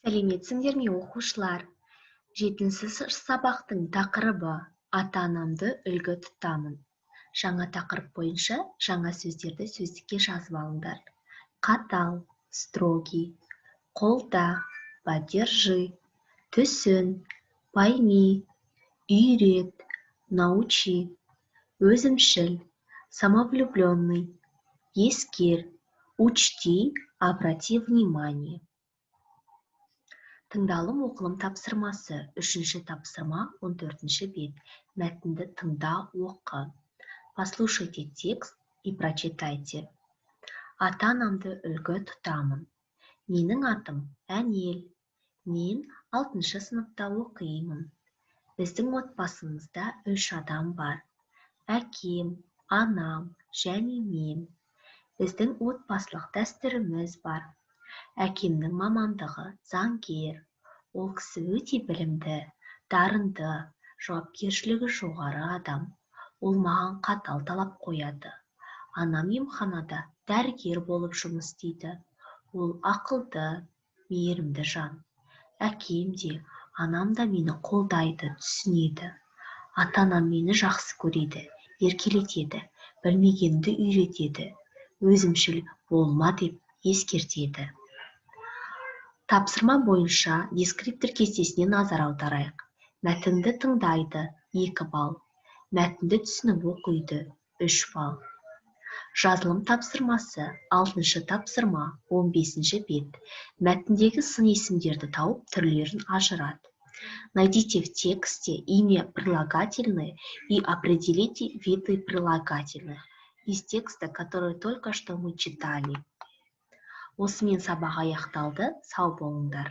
Сәлеметсіңдер ме, оқушылар? 7-сі сабақтың тақырыбы «Ата-анамды үлгі тұтамын». Жаңа тақырып бойынша жаңа сөздерді сөздікке жазып алыңдар. Қатал, строгий, қолда, поддержи, түсін, пойми, үйрет, научи, өзімшіл, самовлюбленный, ескер, учти, обрати внимание. Тыңдалым оқылым тапсырмасы. 3-ші тапсырма 14-ші бет. Мәтінді тыңда, оқы. Послушайте текст и прочитайте. Ата-анамды үлгі тұтамын. Менің атым Әнел. Мен 6-шы сыныпта оқимын. Біздің отбасымызда 3 адам бар. Әкем, анам және мен. Біздің отбасылық дәстүріміз бар. Әкемнің мамандығы заңгер. Ол кісі өте білімді, дарынды, жауапкершілігі жоғары адам. Ол маған қатал талап қояды. Анам емханада дәрігер болып жұмыс істейді. Ол ақылды, мейірімді жан. Әкем де, анам да мені қолдайды, түсінеді. Ата-анам мені жақсы көреді, еркелетеді, білмегенді үйретеді. Өзімшіл болма деп ескертеді. Тапсырма бойынша дескриптор кестесіне назар аударайық. Мәтінді тыңдайды 2 балл. Мәтінді түсініп оқиды 3 балл. Жазылым тапсырмасы 6-шы тапсырма 15-ші бет. Мәтіндегі сын есімдерді тауып түрлерін ажырат. Найдите в тексте имя прилагательное и определите виды прилагательных из текста, который только что мы читали. Осымен сабақ аяқталды. Сау болыңдар.